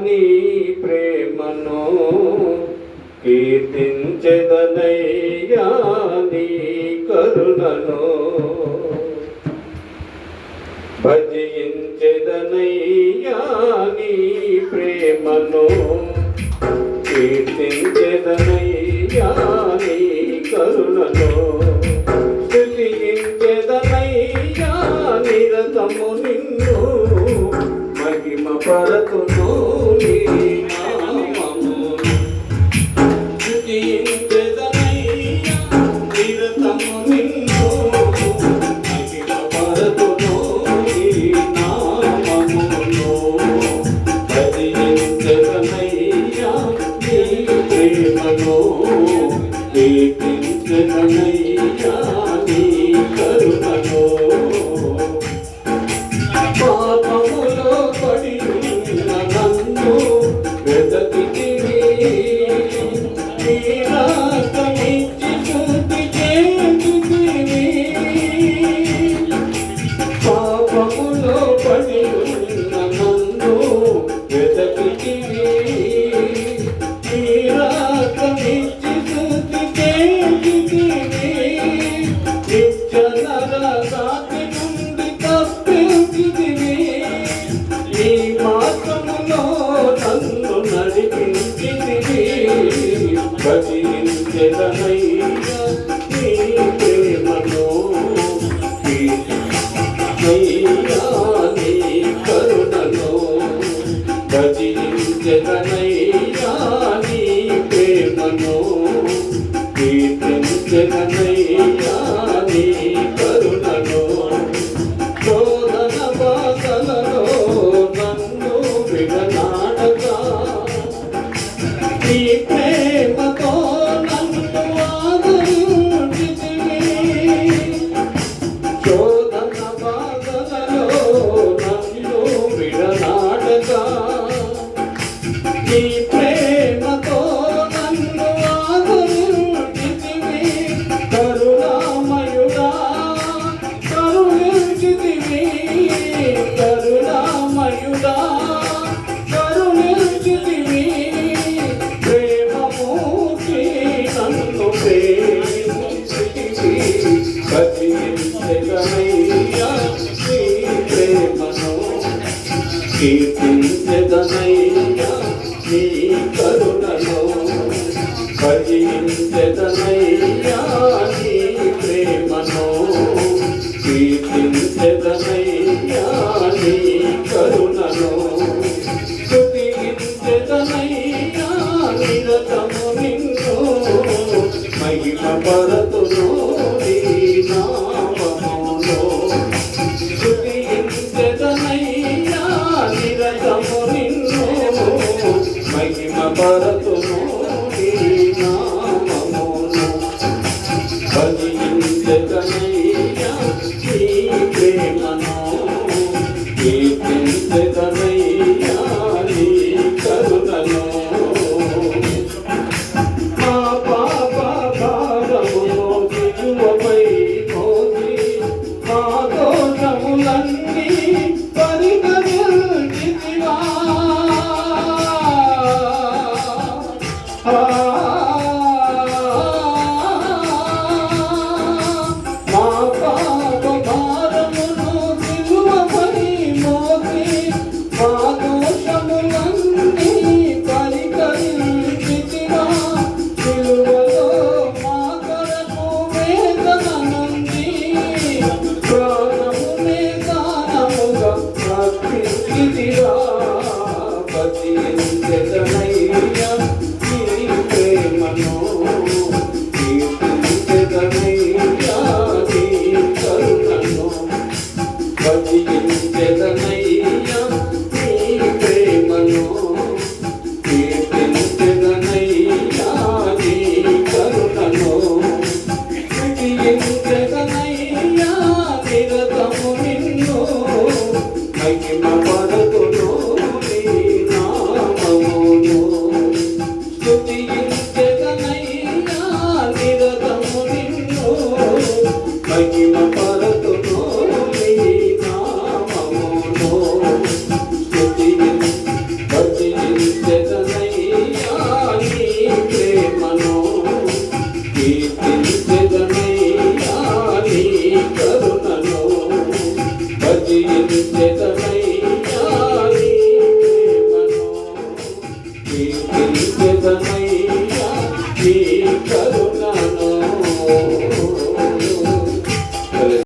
నీ ప్రేమను కీర్తించెదనయ్యా, నీ కరుణను భజించెదనయ్యా, నీ ప్రేమను కీర్తించెదనయ్యా, నీ కరుణను స్తుతించెదనయ్యా, నిరతము నిన్ను మహిమ పరతును నీ నామమును స్తుతించెదనయ్యా, నిరతము నిన్ను మహిమ పరతును నీ నామమును భజించెదనయ్యా, నీ ప్రేమను కీర్తించెదనయ్యా, నీ కరుణను పాపములో పడి నన్ను వెదకితివి, నీ రక్తమిచ్చి శుద్ధి చేసితివి. పాపములో పడి నన్ను వెదకితివి, నీ రక్తమిచ్చి శుద్ధి చేసితివి. నిత్య నరకాగ్ని నుండి తప్పించితివి, నీ మార్గములో నన్ను నడిపించితివి. భజించెదనయ్యా, నీ ప్రేమను కీర్తించెదనయ్యా, నీ కరుణను భజించెదనయ్యా, నీ ప్రేమను కీర్తించెదనయ్యా, నీ కరుణను శోధన బాధలలో నన్ను విడనాడగా, నీ ప్రేమతో నన్ను ఆదరించితివి. శోధన బాధలలో నన్ను విడనాడగా, నీ ప్రేమతో నన్ను ఆదరించితివి. కరుణామయుడా కరుణించితివి, కరుణామయుడా కరుణించితివి. ప్రేమమూర్తి నన్ను ప్రేమించితివి. భజించెదనయ్యా, నీ ప్రేమను కీర్తించెదనయ్యా, నీ కరుణను భజించెదనయ్యా, నీ ప్రేమను కీర్తించెదనయ్యా, నీ కరుణను స్తుతించెదనయ్యా, నిరతము నిన్ను మహిమ పరతును నీ నామమును స్తుతించెదనయ్యా, నిరతము నిన్ను మహిమ పరతును నీ నామమును భజించెదనయ్యా, నీ ప్రేమను కీర్తించెదనయ్యా, నీ కరుణను మా పాప భారమును సిలువపై మోసి మా దోషములన్నీ పరిహరించితివా. మా పాప భారమును సిలువపై మోసి మా దోషములన్నీ పరిహరించితివా. సిలువలో మా కొరకు వేదన నుండి ప్రాణమునే దానముగా అర్పించితివా. భజించెదనయ్యా, నీ ప్రేమను కీర్తించెదనయ్యా, నీ కరుణను భజించెదనయ్యా, నీ ప్రేమను కీర్తించెదనయ్యా, నీ కరుణను స్తుతించెదనయ్యా, నిరతము నిన్ను మహిమ పరతును నీ నామమును స్తుతించెదనయ్యా, నిరతము నిన్ను మహిమ పరతును నీ నామమును స్తుతి కీర్తించెదనయ్యా నీ ప్రేమను, కీర్తించెదనయ్యా నీ కరుణను.